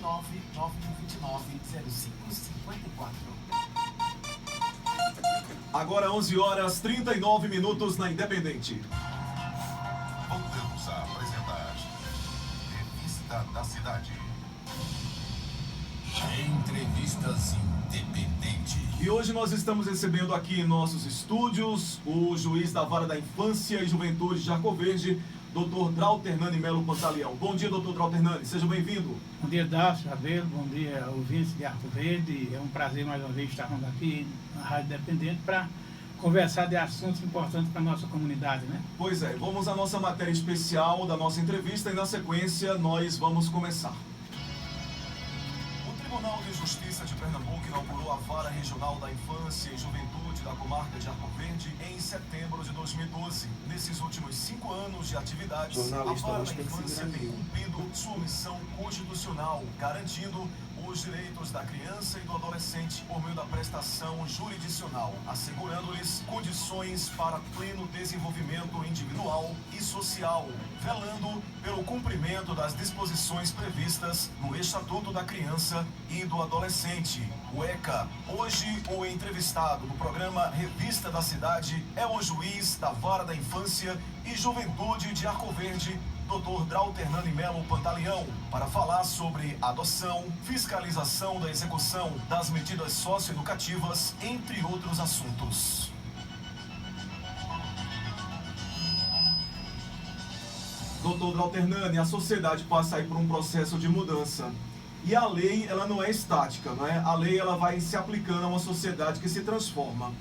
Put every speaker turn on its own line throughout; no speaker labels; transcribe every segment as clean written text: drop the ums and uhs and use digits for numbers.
99129-0554.
Agora 11 horas 39 minutos na Independente.
Voltamos a apresentar Revista da Cidade. Entrevistas Independente.
E hoje nós estamos recebendo aqui em nossos estúdios o juiz da Vara da Infância e Juventude de Arco Verde, Dr. Drauternani Melo Pantaleão. Bom dia, Dr. Drauternani, seja bem-vindo.
Bom dia, Dácio Rabelo, bom dia, ouvintes de Arco Verde. É um prazer mais uma vez estarmos aqui na Rádio Independente para conversar de assuntos importantes para a nossa comunidade, né?
Pois é, vamos à nossa matéria especial da nossa entrevista e na sequência nós vamos começar. O Tribunal de Justiça de Pernambuco inaugurou a Vara Regional da Infância e Juventude da comarca de Arco Verde em setembro de 2012. Nesses últimos 5 anos de atividades, a Vara da Infância tem cumprido sua missão constitucional, garantindo os direitos da criança e do adolescente por meio da prestação jurisdicional, assegurando-lhes condições para pleno desenvolvimento individual e social, velando pelo cumprimento das disposições previstas no Estatuto da Criança e do Adolescente, o ECA. Hoje, o entrevistado do programa Revista da Cidade é o juiz da Vara da Infância e Juventude de Arco Verde, Dr. Drauternani Melo Pantaleão, para falar sobre adoção, fiscalização da execução das medidas socioeducativas, entre outros assuntos. Dr. Drauternani, a sociedade passa aí por um processo de mudança. E a lei, ela não é estática, não é? A lei, ela vai se aplicando a uma sociedade que se transforma.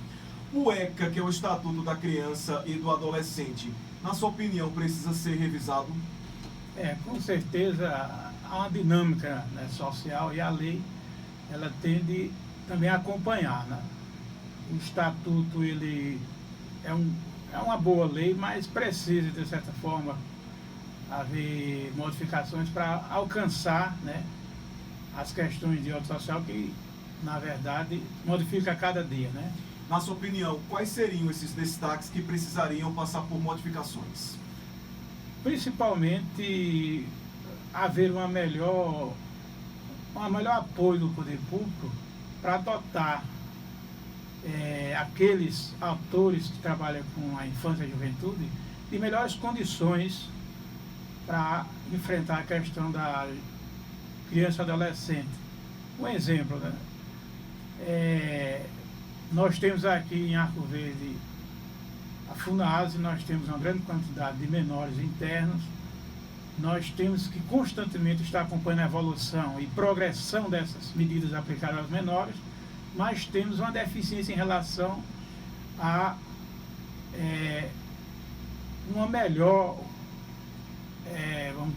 O ECA, que é o Estatuto da Criança e do Adolescente, na sua opinião, precisa ser revisado?
Com certeza há uma dinâmica, né, social, e a lei ela tende também a acompanhar, né? O Estatuto ele é uma boa lei, mas precisa, de certa forma, haver modificações para alcançar, né, as questões de ordem social que, na verdade, modifica a cada dia, né?
Na sua opinião, quais seriam esses destaques que precisariam passar por modificações?
Principalmente haver um melhor apoio do poder público para adotar aqueles autores que trabalham com a infância e a juventude de melhores condições para enfrentar a questão da criança e adolescente. Um exemplo, né? Nós temos aqui em Arco Verde a FUNASE, nós temos uma grande quantidade de menores internos, nós temos que constantemente estar acompanhando a evolução e progressão dessas medidas aplicadas aos menores, mas temos uma deficiência em relação a uma melhor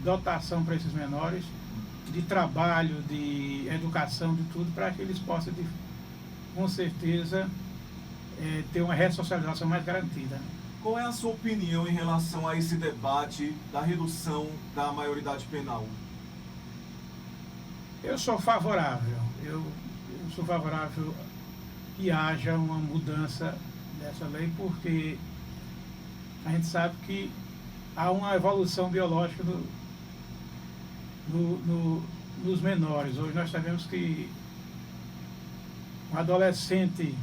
dotação para esses menores, de trabalho, de educação, de tudo, para que eles possam, com certeza, ter uma ressocialização mais garantida.
Qual é a sua opinião em relação a esse debate da redução da maioridade penal?
Eu sou favorável. Eu sou favorável que haja uma mudança dessa lei, porque a gente sabe que há uma evolução biológica nos menores. Hoje nós sabemos que um adolescente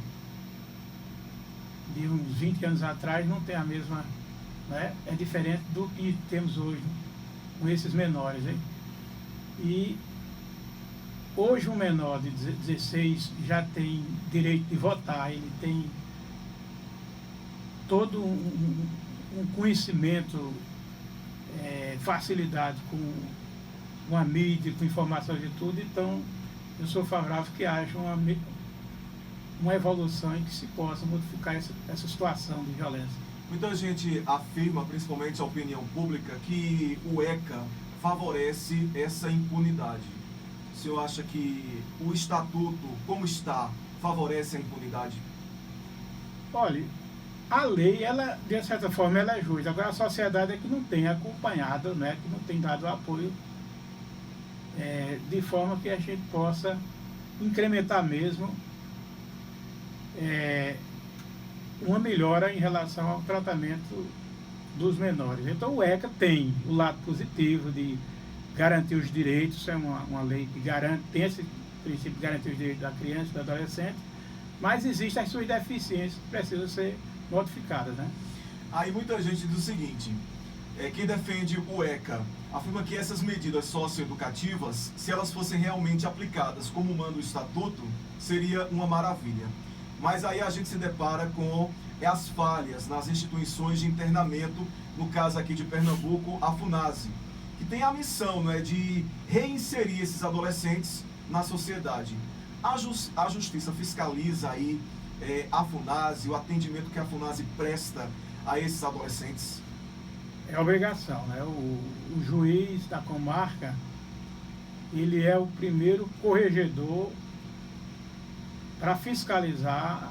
de uns 20 anos atrás não tem a mesma, né? É diferente do que temos hoje com esses menores, hein? E hoje um menor de 16 já tem direito de votar, ele tem todo um conhecimento, facilidade com a mídia, com informações de tudo. Então eu sou favorável que haja uma evolução em que se possa modificar essa situação de violência.
Muita gente afirma, principalmente a opinião pública, que o ECA favorece essa impunidade. O senhor acha que o Estatuto, como está, favorece a impunidade?
Olha, a lei, ela, de certa forma, ela é justa. Agora a sociedade é que não tem acompanhado, né, que não tem dado apoio, de forma que a gente possa incrementar mesmo uma melhora em relação ao tratamento dos menores. Então o ECA tem o lado positivo de garantir os direitos, é uma lei que garante, tem esse princípio de garantir os direitos da criança e do adolescente, mas existem as suas deficiências que precisam ser modificadas, né?
Aí muita gente diz o seguinte, quem defende o ECA afirma que essas medidas socioeducativas, se elas fossem realmente aplicadas como manda o Estatuto, seria uma maravilha. Mas aí a gente se depara com as falhas nas instituições de internamento, no caso aqui de Pernambuco, a FUNASE, que tem a missão, né, de reinserir esses adolescentes na sociedade. A Justiça fiscaliza aí a FUNASE, o atendimento que a FUNASE presta a esses adolescentes?
É obrigação, né? O juiz da comarca, ele é o primeiro corregedor para fiscalizar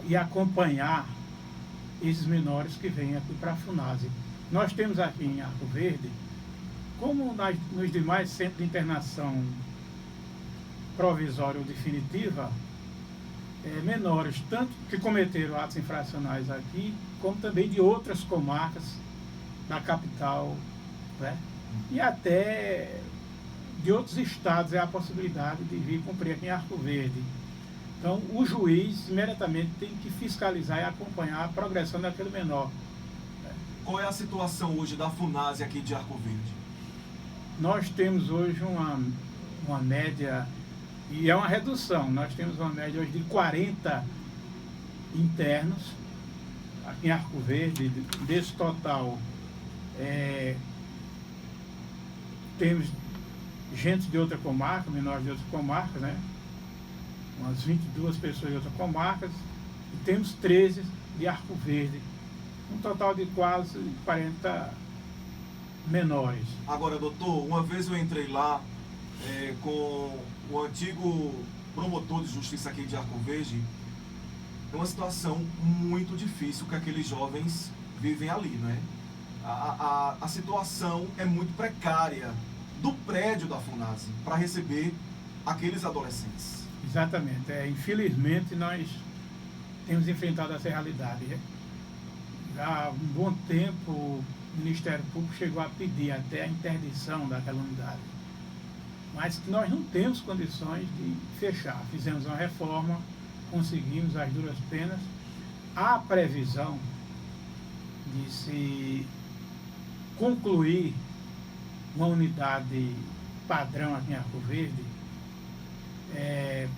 e acompanhar esses menores que vêm aqui para a FUNASE. Nós temos aqui em Arco Verde, como nos demais centros de internação provisória ou definitiva, menores, tanto que cometeram atos infracionais aqui, como também de outras comarcas da capital, né? E até de outros estados, a possibilidade de vir cumprir aqui em Arco Verde. Então, o juiz imediatamente tem que fiscalizar e acompanhar a progressão daquele menor.
Qual é a situação hoje da FUNASE aqui de Arco Verde?
Nós temos hoje uma média, e é uma redução, nós temos uma média hoje de 40 internos aqui em Arco Verde. Desse total, temos gente de outra comarca, menores de outras comarcas, né? Umas 22 pessoas de outras comarcas, e temos 13 de Arco Verde, um total de quase 40 menores.
Agora, doutor, uma vez eu entrei lá com o antigo promotor de justiça aqui de Arco Verde. É uma situação muito difícil que aqueles jovens vivem ali, né? A situação é muito precária do prédio da FUNASE para receber aqueles adolescentes.
Exatamente. Infelizmente, nós temos enfrentado essa realidade. Há um bom tempo, o Ministério Público chegou a pedir até a interdição daquela unidade, mas que nós não temos condições de fechar. Fizemos uma reforma, conseguimos as duras penas. Há previsão de se concluir uma unidade padrão aqui em Arco Verde,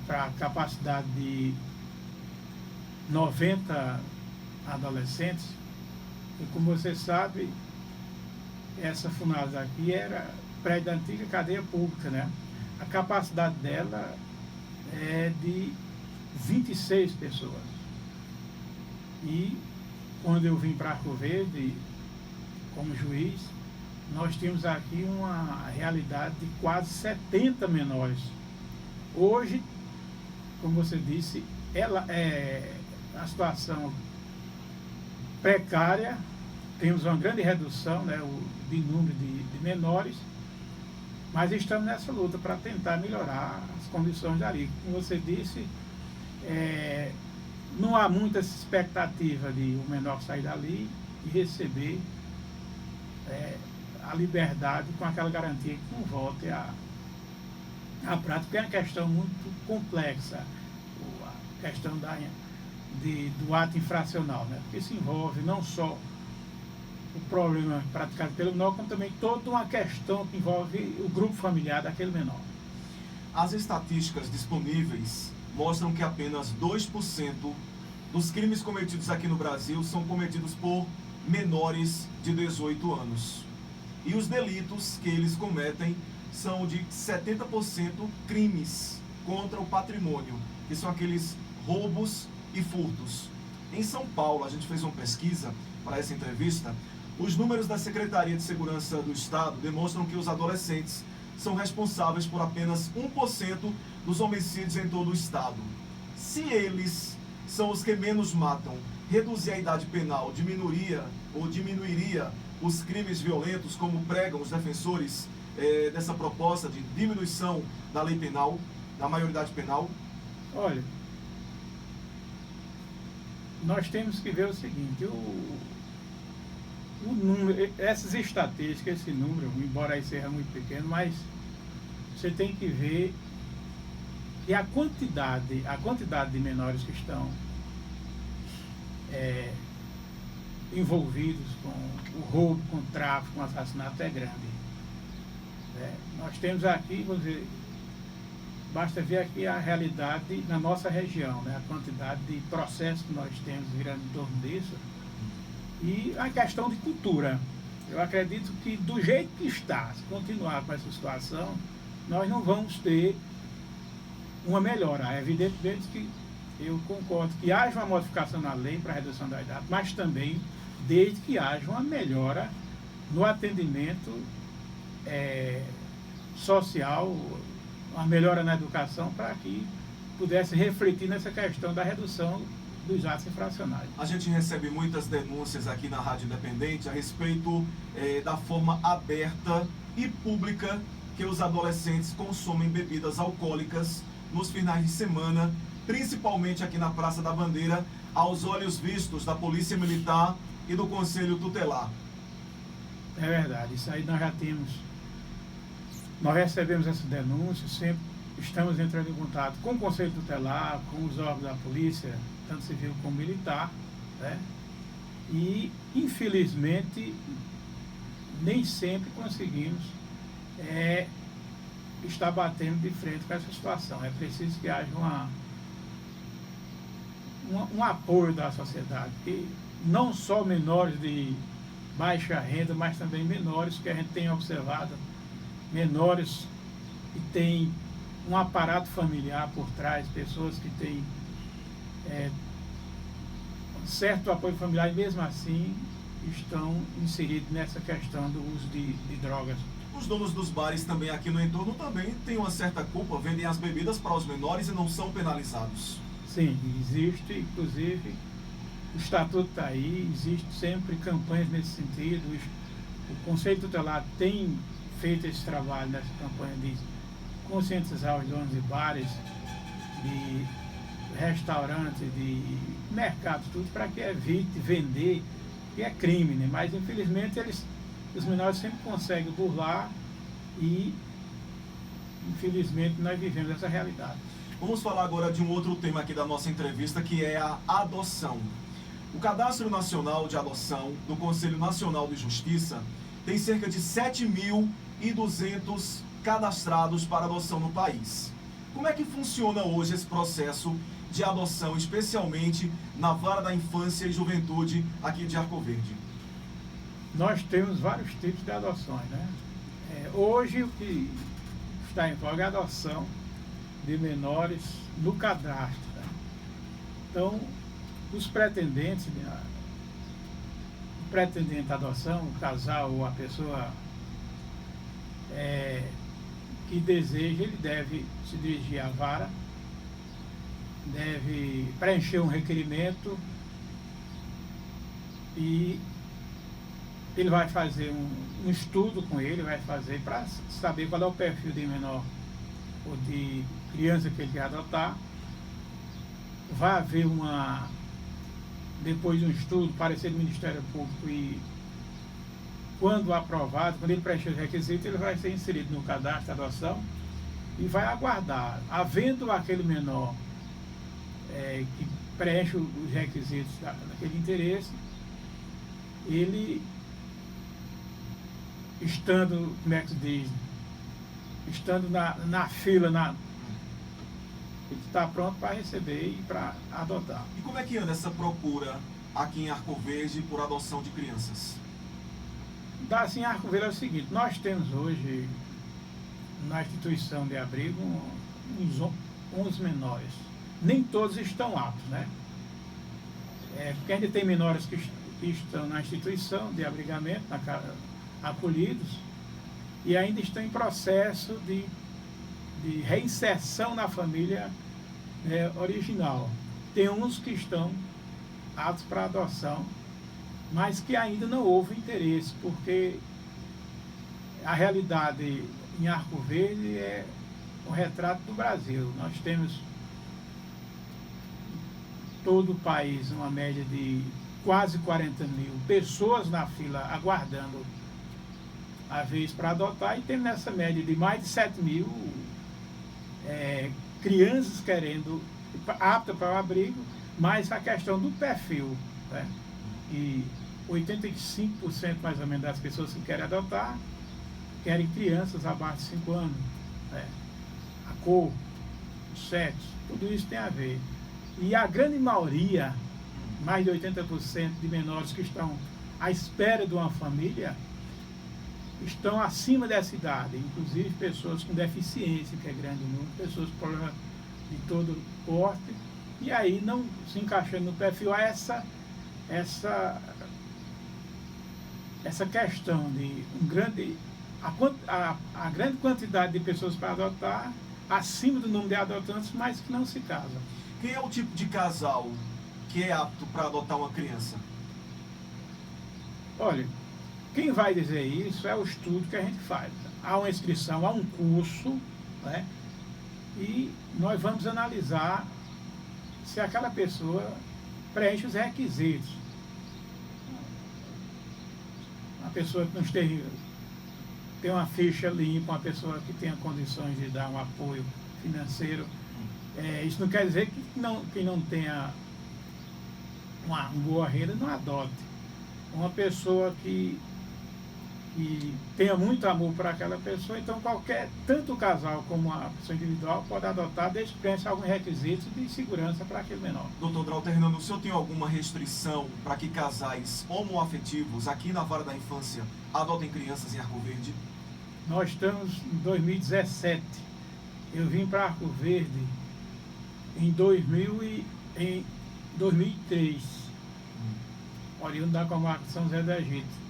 para capacidade de 90 adolescentes. E como você sabe, essa FUNASE aqui era prédio da antiga cadeia pública, né? A capacidade dela é de 26 pessoas. E quando eu vim para Arco Verde, como juiz, nós tínhamos aqui uma realidade de quase 70 menores. Hoje, como você disse, ela a situação precária, temos uma grande redução, né, de número de menores, mas estamos nessa luta para tentar melhorar as condições dali. Como você disse, não há muita expectativa de o menor sair dali e receber a liberdade com aquela garantia que não volte à prática, porque é uma questão muito complexa, a questão do ato infracional, né? Porque se envolve não só o problema praticado pelo menor, como também toda uma questão que envolve o grupo familiar daquele menor.
As estatísticas disponíveis mostram que apenas 2% dos crimes cometidos aqui no Brasil são cometidos por menores de 18 anos. E os delitos que eles cometem são de 70% crimes contra o patrimônio, que são aqueles roubos e furtos. Em São Paulo, a gente fez uma pesquisa para essa entrevista. Os números da Secretaria de Segurança do Estado demonstram que os adolescentes são responsáveis por apenas 1% dos homicídios em todo o Estado. Se eles são os que menos matam, reduzir a idade penal diminuiria os crimes violentos, como pregam os defensores dessa proposta de diminuição da lei penal, da maioridade penal?
Olha, nós temos que ver o seguinte, o número, essas estatísticas, esse número, embora aí seja muito pequeno, mas você tem que ver que a quantidade de menores que estão envolvidos com o roubo, com o tráfico, com o assassinato é grande. Nós temos aqui, basta ver aqui a realidade na nossa região, né? A quantidade de processos que nós temos virando em torno disso. E a questão de cultura. Eu acredito que do jeito que está, se continuar com essa situação, nós não vamos ter uma melhora. Evidentemente que eu concordo que haja uma modificação na lei para a redução da idade, mas também desde que haja uma melhora no atendimento social, uma melhora na educação, para que pudesse refletir nessa questão da redução dos atos infracionais.
A gente recebe muitas denúncias aqui na Rádio Independente a respeito da forma aberta e pública que os adolescentes consomem bebidas alcoólicas nos finais de semana, principalmente aqui na Praça da Bandeira, aos olhos vistos da Polícia Militar e do Conselho Tutelar.
É verdade, isso aí nós já temos. Nós recebemos essa denúncia, sempre estamos entrando em contato com o Conselho Tutelar, com os órgãos da polícia, tanto civil como militar, né? E, infelizmente, nem sempre conseguimos estar batendo de frente com essa situação. É preciso que haja um apoio da sociedade, que não só menores de baixa renda, mas também menores que a gente tem observado, menores que têm um aparato familiar por trás, pessoas que têm certo apoio familiar e mesmo assim estão inseridos nessa questão do uso de drogas.
Os donos dos bares também aqui no entorno também têm uma certa culpa, vendem as bebidas para os menores e não são penalizados.
Sim, existe, inclusive, o estatuto está aí, existe sempre campanhas nesse sentido. O Conselho Tutelar tem feito esse trabalho nessa campanha de conscientizar os donos de bares, de restaurantes, de mercados, tudo, para que evite vender, que é crime, né? Mas infelizmente os menores sempre conseguem burlar e infelizmente nós vivemos essa realidade.
Vamos falar agora de um outro tema aqui da nossa entrevista, que é a adoção. O Cadastro Nacional de Adoção do Conselho Nacional de Justiça tem cerca de 7.200 cadastrados para adoção no país. Como é que funciona hoje esse processo de adoção, especialmente na Vara da Infância e Juventude aqui de Arco Verde?
Nós temos vários tipos de adoções, né? Hoje o que está em voga é a adoção de menores no cadastro, né? Então, os pretendentes, o pretendente à adoção, o casal ou a pessoa que deseja, ele deve se dirigir à vara, deve preencher um requerimento e ele vai fazer um estudo com ele, vai fazer para saber qual é o perfil de menor ou de criança que ele quer adotar. Vai haver depois de um estudo, parecer do Ministério Público, e quando aprovado, quando ele preencher os requisitos, ele vai ser inserido no cadastro de adoção e vai aguardar. Havendo aquele menor que preenche os requisitos daquele interesse, ele estando, como é que se diz, estando na fila, ele está pronto para receber e para adotar.
E como é que anda essa procura aqui em Arco Verde por adoção de crianças?
Assim, em Arco Verde é o seguinte: nós temos hoje na instituição de abrigo uns 11 menores. Nem todos estão aptos, né? Porque ainda tem menores que estão na instituição de abrigamento, acolhidos, e ainda estão em processo de reinserção na família original. Tem uns que estão aptos para adoção, mas que ainda não houve interesse, porque a realidade em Arco Verde é um retrato do Brasil. Nós temos todo o país uma média de quase 40 mil pessoas na fila aguardando a vez para adotar, e tem nessa média de mais de 7 mil crianças querendo, aptas para o abrigo, mas a questão do perfil, né? E 85% mais ou menos das pessoas que querem adotar querem crianças abaixo de 5 anos. Né? A cor, o sexo, tudo isso tem a ver. E a grande maioria, mais de 80% de menores que estão à espera de uma família, estão acima dessa idade, inclusive pessoas com deficiência, que é grande número, pessoas com problemas de todo porte, e aí não se encaixando no perfil há essa questão de a grande quantidade de pessoas para adotar, acima do número de adotantes, mas que não se casam.
Quem é o tipo de casal que é apto para adotar uma criança?
Olha, quem vai dizer isso é o estudo que a gente faz. Há uma inscrição, há um curso, né? E nós vamos analisar se aquela pessoa preenche os requisitos. Uma pessoa que não esteja, tem uma ficha limpa, uma pessoa que tenha condições de dar um apoio financeiro. Isso não quer dizer que quem não tenha uma boa renda não adote. Uma pessoa que tenha muito amor para aquela pessoa, então tanto o casal como a pessoa individual pode adotar, desde que preencha alguns requisitos de segurança para aquele menor.
Doutor Drauto Hernando, o senhor tem alguma restrição para que casais homoafetivos aqui na Vara da Infância adotem crianças em Arco Verde?
Nós estamos em 2017. Eu vim para Arco Verde em 2003, oriundo da comarca de São José do Egito.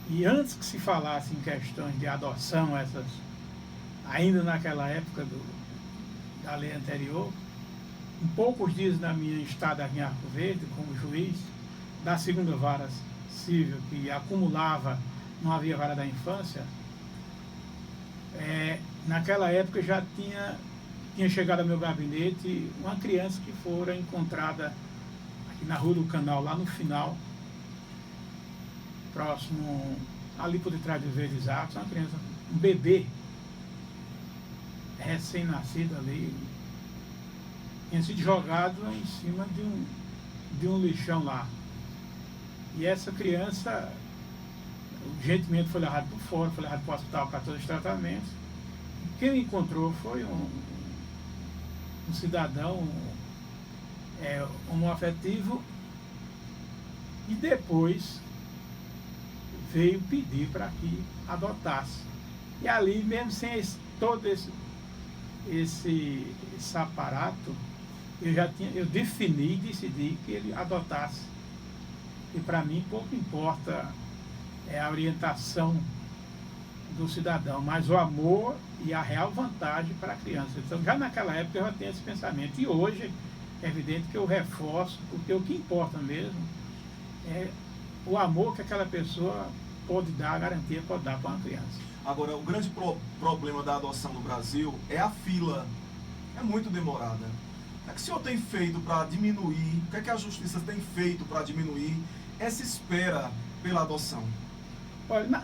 E antes que se falasse em questões de adoção, ainda naquela época da lei anterior, em poucos dias da minha estada aqui em Arco Verde, como juiz da 2ª Vara Civil, que acumulava, não havia Vara da Infância, naquela época já tinha chegado ao meu gabinete uma criança que fora encontrada aqui na Rua do Canal, lá no final, próximo, ali por detrás dos Verdes Arcos, uma criança, um bebê, recém-nascido ali, tinha sido jogado em cima de um lixão lá. E essa criança, urgentemente foi levado por fora, foi levado para o hospital para todos os tratamentos. E quem encontrou foi um cidadão homoafetivo, e depois veio pedir para que adotasse. E ali, mesmo sem todo esse aparato, eu defini e decidi que ele adotasse. E para mim pouco importa a orientação do cidadão, mas o amor e a real vantagem para a criança. Então, já naquela época eu já tinha esse pensamento. E hoje é evidente que eu reforço, porque o que importa mesmo é o amor que aquela pessoa pode dar, a garantia pode dar para uma criança.
Agora, o grande problema da adoção no Brasil é a fila. É muito demorada. O que o senhor tem feito para diminuir, o que a Justiça tem feito para diminuir essa espera pela adoção?
Olha,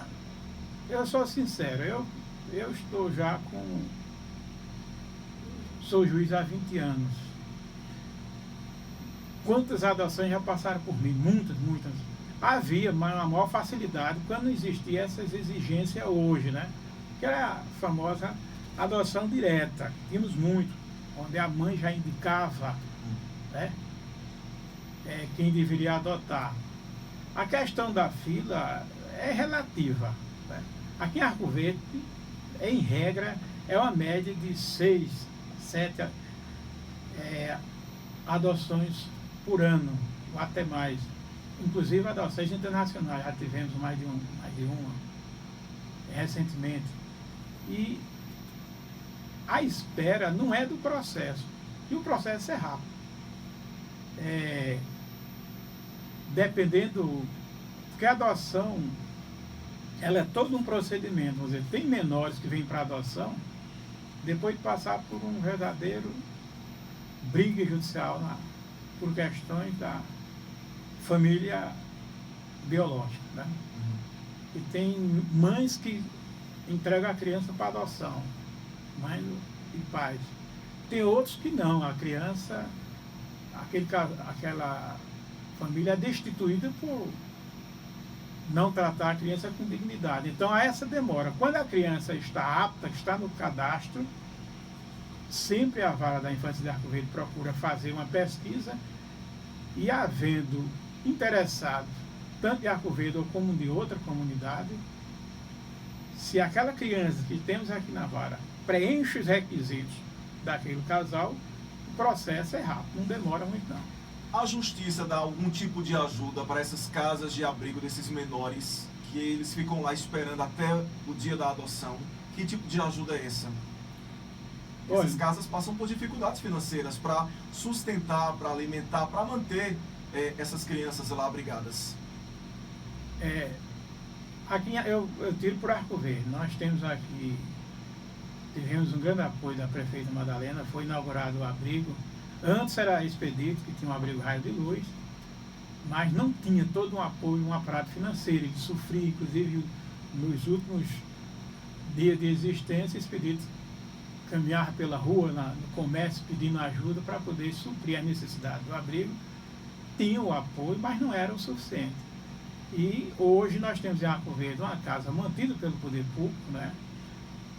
eu sou sincero, eu estou já sou juiz há 20 anos. Quantas adoções já passaram por mim? Muitas. Havia uma maior facilidade quando não existia essas exigências hoje, né? Que era a famosa adoção direta, que tínhamos muito, onde a mãe já indicava, né, quem deveria adotar. A questão da fila é relativa, né? Aqui em Arco Verde, em regra, é uma média de 6, 7 adoções por ano, ou até mais. Inclusive adoções internacionais, já tivemos mais de uma recentemente. E a espera não é do processo, e o processo é rápido. Dependendo, porque a adoção, ela é todo um procedimento. Vamos dizer, tem menores que vêm para adoção depois de passar por um verdadeiro briga judicial por questões família biológica, né? E tem mães que entregam a criança para adoção, mães e pais. Tem outros que não, a criança, aquela família é destituída por não tratar a criança com dignidade. Então há essa demora. Quando a criança está apta, está no cadastro, sempre a Vara da Infância de Arco Verde procura fazer uma pesquisa e, havendo interessados, tanto de Arco Verde como de outra comunidade, se aquela criança que temos aqui na Vara preenche os requisitos daquele casal, o processo é rápido, não demora muito não.
A justiça dá algum tipo de ajuda para essas casas de abrigo desses menores, que eles ficam lá esperando até o dia da adoção? Que tipo de ajuda é essa? Essas casas passam por dificuldades financeiras para sustentar, para alimentar, para manter essas crianças lá abrigadas.
Aqui eu tiro por Arco Verde. Nós temos aqui, tivemos um grande apoio da prefeita Madalena, foi inaugurado o abrigo. Antes era Expedito, que tinha um abrigo raio de luz, mas não tinha todo um apoio, um aparato financeiro. Ele sofria, inclusive, nos últimos dias de existência, Expedito caminhava pela rua, no comércio, pedindo ajuda para poder suprir a necessidade do abrigo. Tinha o apoio, mas não era o suficiente. E hoje nós temos em Arco Verde uma casa mantida pelo poder público, né,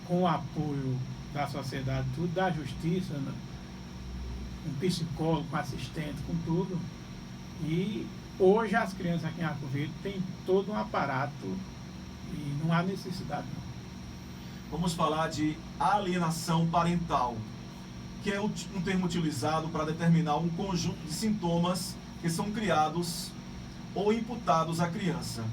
com o apoio da sociedade, tudo, da justiça, né, um psicólogo, um assistente, com tudo. E hoje as crianças aqui em Arco Verde têm todo um aparato e não há necessidade não.
Vamos falar de alienação parental, que é um termo utilizado para determinar um conjunto de sintomas que são criados ou imputados à criança.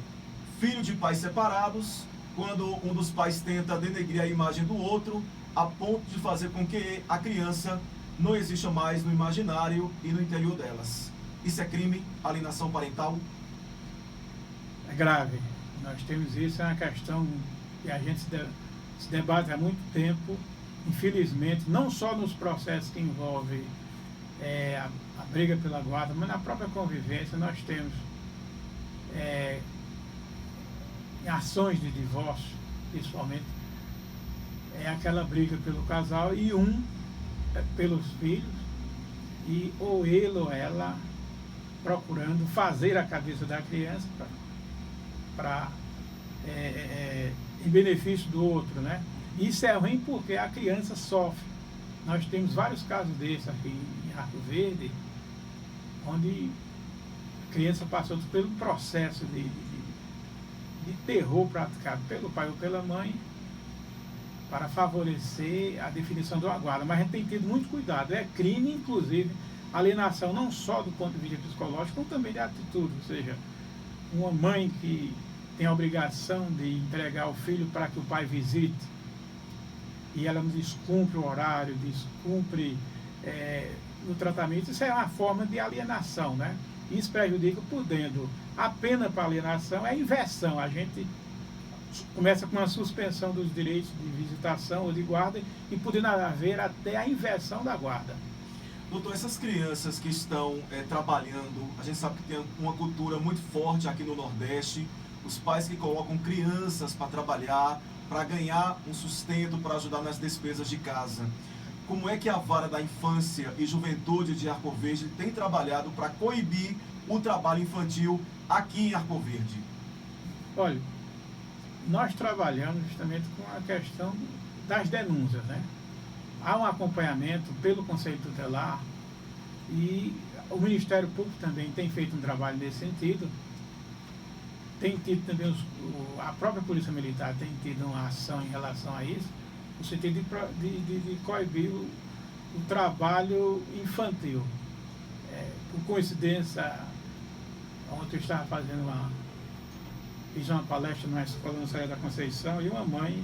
Filho de pais separados, quando um dos pais tenta denegrir a imagem do outro, a ponto de fazer com que a criança não exista mais no imaginário e no interior delas. Isso é crime, alienação parental?
É grave. Nós temos isso, é uma questão que a gente se debate há muito tempo, infelizmente, não só nos processos que envolvem a briga pela guarda, mas na própria convivência nós temos em ações de divórcio, principalmente, aquela briga pelo casal e pelos filhos, e ou ele ou ela procurando fazer a cabeça da criança em benefício do outro, né? Isso é ruim porque a criança sofre. Nós temos vários casos desses aqui em Arco Verde, onde a criança passou pelo processo de terror praticado pelo pai ou pela mãe para favorecer a definição de uma guarda. Mas a gente tem tido muito cuidado. É crime, inclusive, alienação não só do ponto de vista psicológico, como também de atitude. Ou seja, uma mãe que tem a obrigação de entregar o filho para que o pai visite e ela descumpre o horário, descumpre o tratamento, isso é uma forma de alienação, né? Isso prejudica por dentro. A pena para alienação é a inversão. A gente começa com uma suspensão dos direitos de visitação ou de guarda e podendo haver até a inversão da guarda.
Doutor, essas crianças que estão trabalhando, a gente sabe que tem uma cultura muito forte aqui no Nordeste, os pais que colocam crianças para trabalhar, para ganhar um sustento, para ajudar nas despesas de casa. Como é que a Vara da Infância e Juventude de Arco Verde tem trabalhado para coibir o trabalho infantil aqui em Arco Verde?
Olha, nós trabalhamos justamente com a questão das denúncias, né? Há um acompanhamento pelo Conselho Tutelar e o Ministério Público também tem feito um trabalho nesse sentido. Tem tido também, a própria Polícia Militar tem tido uma ação em relação a isso, no sentido de coibir o trabalho infantil. Por coincidência, ontem eu estava fiz uma palestra numa escola no Sagrado da Conceição e uma mãe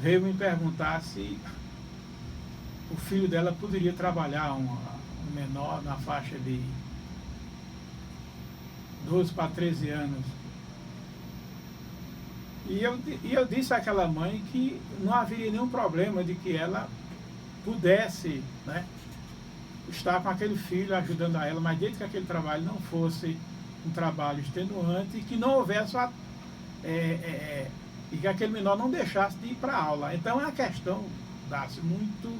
veio me perguntar se o filho dela poderia trabalhar, um menor na faixa de 12 para 13 anos. E eu disse àquela mãe que não haveria nenhum problema de que ela pudesse, né, estar com aquele filho ajudando a ela, mas desde que aquele trabalho não fosse um trabalho extenuante e que não houvesse e que aquele menor não deixasse de ir para a aula. Então é uma questão, Dácio, muito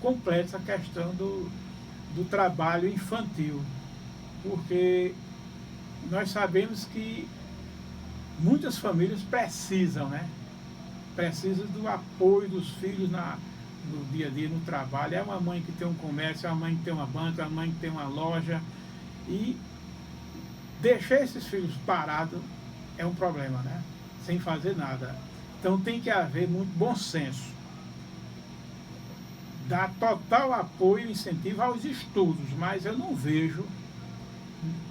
complexa a questão do trabalho infantil, porque nós sabemos que muitas famílias precisam, né? Precisam do apoio dos filhos no dia a dia, no trabalho. É uma mãe que tem um comércio, é uma mãe que tem uma banca, é uma mãe que tem uma loja. E deixar esses filhos parados é um problema, né? Sem fazer nada. Então tem que haver muito bom senso. Dar total apoio e incentivo aos estudos, mas eu não vejo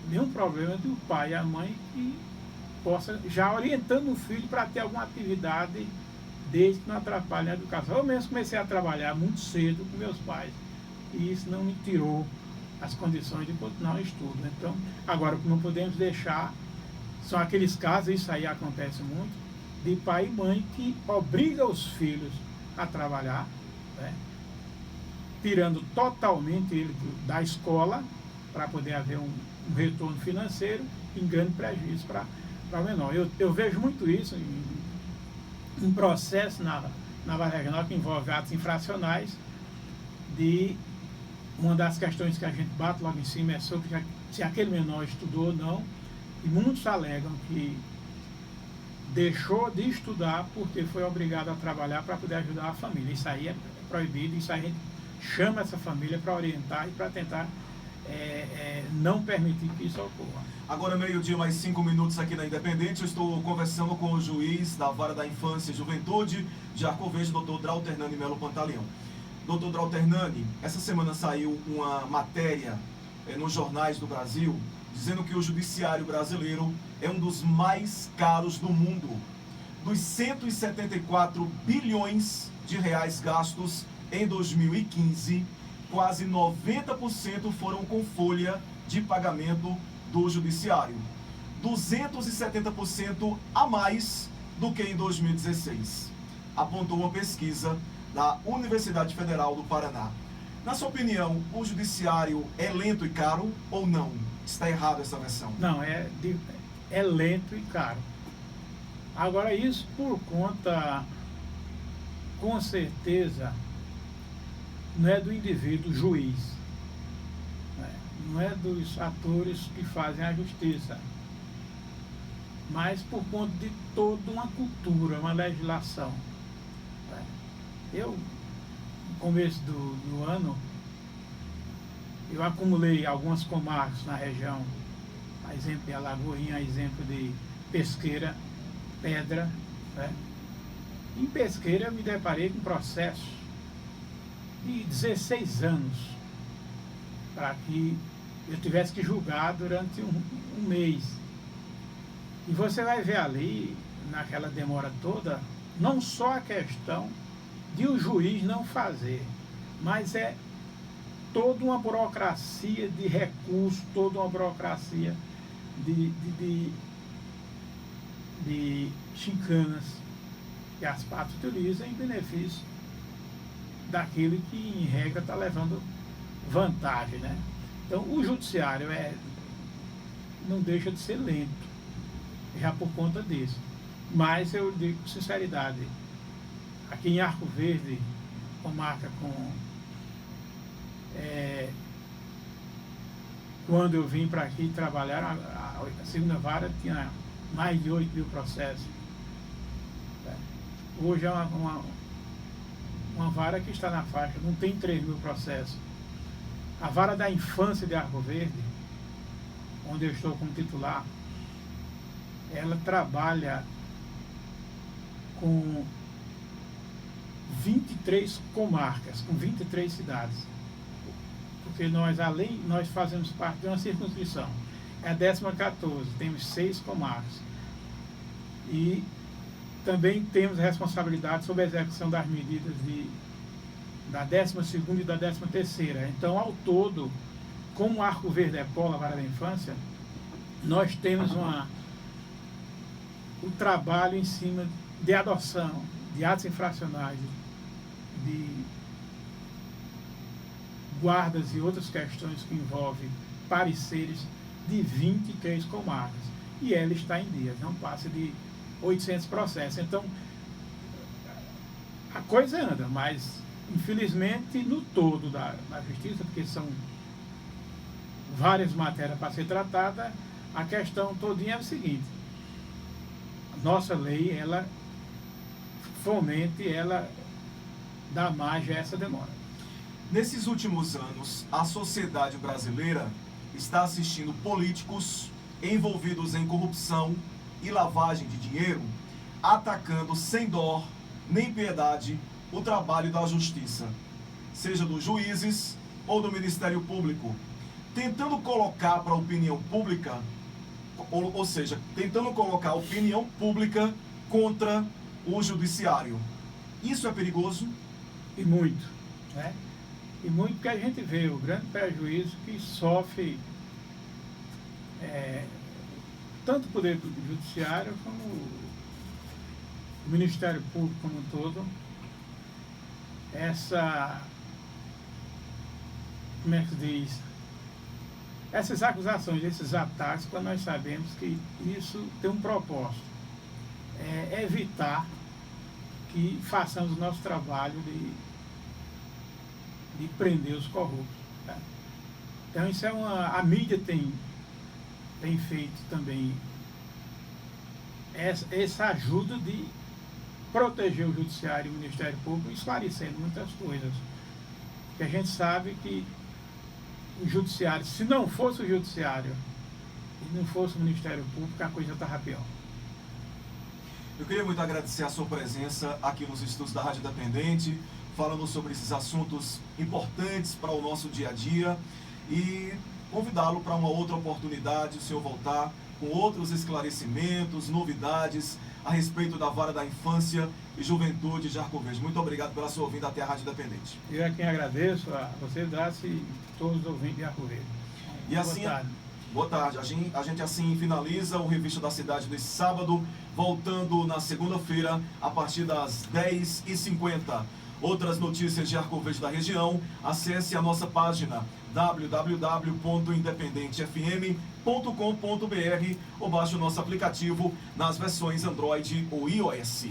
nenhum problema do pai e a mãe que possa já orientando o filho para ter alguma atividade desde que não atrapalhe a educação. Eu mesmo comecei a trabalhar muito cedo com meus pais e isso não me tirou as condições de continuar o estudo. Então, agora, não podemos deixar, são aqueles casos, isso aí acontece muito, de pai e mãe que obriga os filhos a trabalhar, né, tirando totalmente ele da escola para poder haver um retorno financeiro em grande prejuízo para o menor. Eu vejo muito isso em processo na Vara Regional que envolve atos infracionais. De uma das questões que a gente bate logo em cima é sobre se aquele menor estudou ou não, e muitos alegam que deixou de estudar porque foi obrigado a trabalhar para poder ajudar a família. Isso aí é proibido, isso aí a gente chama essa família para orientar e para tentar não permitir que isso ocorra.
Agora, meio-dia, mais 5 minutos aqui na Independente. Eu estou conversando com o juiz da Vara da Infância e Juventude de Arco Verde, doutor Drauternani Melo Pantaleão. Doutor Drauternani, essa semana saiu uma matéria nos jornais do Brasil dizendo que o judiciário brasileiro é um dos mais caros do mundo. Dos 174 bilhões de reais gastos em 2015, quase 90% foram com folha de pagamento do judiciário. 270% a mais do que em 2016, apontou uma pesquisa da Universidade Federal do Paraná. Na sua opinião, o judiciário é lento e caro ou não? Está errado essa versão?
Não, é lento e caro. Agora, isso por conta, com certeza, não é do indivíduo juiz, não é dos atores que fazem a justiça, mas por conta de toda uma cultura, uma legislação. Eu, no começo do ano, eu acumulei algumas comarcas na região, a exemplo de Alagoinha, a exemplo de Pesqueira, Pedra. Né? Em Pesqueira eu me deparei com um processo de 16 anos para que eu tivesse que julgar durante um mês. E você vai ver ali, naquela demora toda, não só a questão de o juiz não fazer, mas é toda uma burocracia de recursos, toda uma burocracia de chicanas que as partes utilizam em benefício daquele que, em regra, está levando vantagem, né? Então, o judiciário não deixa de ser lento, já por conta disso. Mas eu digo com sinceridade, aqui em Arco Verde, comarca quando eu vim para aqui trabalhar, a segunda vara tinha mais de 8 mil processos. Hoje é uma vara que está na faixa, não tem 3 mil processos. A Vara da Infância de Arco Verde, onde eu estou como titular, ela trabalha com 23 comarcas, com 23 cidades. Porque nós fazemos parte de uma circunscrição. É a 14ª, temos 6 comarcas. E também temos responsabilidade sobre a execução das medidas da 12ª e da 13ª. Então, ao todo, como Arco Verde é polo, a Vara da Infância, nós temos o trabalho em cima de adoção, de atos infracionais, de guardas e outras questões que envolvem pareceres de 23 comarcas. E ela está em dias, não passa de 800 processos. Então, a coisa anda, mas, infelizmente, no todo da justiça, porque são várias matérias para ser tratada, a questão todinha é o seguinte: nossa lei, ela dá margem a essa demora.
Nesses últimos anos, a sociedade brasileira está assistindo políticos envolvidos em corrupção e lavagem de dinheiro, atacando sem dó nem piedade o trabalho da justiça, seja dos juízes ou do Ministério Público, tentando colocar para a opinião pública, ou seja, tentando colocar a opinião pública contra o judiciário. Isso é perigoso?
E muito, né? E muito, porque a gente vê o grande prejuízo que sofre tanto o Poder Judiciário como o Ministério Público como um todo. Como é que se diz? Essas acusações, esses ataques, quando nós sabemos que isso tem um propósito, é evitar que façamos o nosso trabalho de prender os corruptos. Tá? Então isso a mídia tem feito também essa ajuda de proteger o Judiciário e o Ministério Público, esclarecendo muitas coisas. Porque a gente sabe que o Judiciário, se não fosse o Judiciário e não fosse o Ministério Público, a coisa estava pior.
Eu queria muito agradecer a sua presença aqui nos estúdios da Rádio Independente, falando sobre esses assuntos importantes para o nosso dia a dia, e convidá-lo para uma outra oportunidade, o senhor voltar com outros esclarecimentos, novidades a respeito da Vara da Infância e Juventude de Arco Verde. Muito obrigado pela sua vinda até a Rádio Independente.
Eu é quem agradeço a você, Dácio, e todos os ouvintes de Arco Verde.
E assim, boa tarde. A gente assim finaliza o Revista da Cidade desse sábado, voltando na segunda-feira, a partir das 10h50. Outras notícias de Arco Verde da região, acesse a nossa página www.independentefm.com.br ou baixe o nosso aplicativo nas versões Android ou iOS.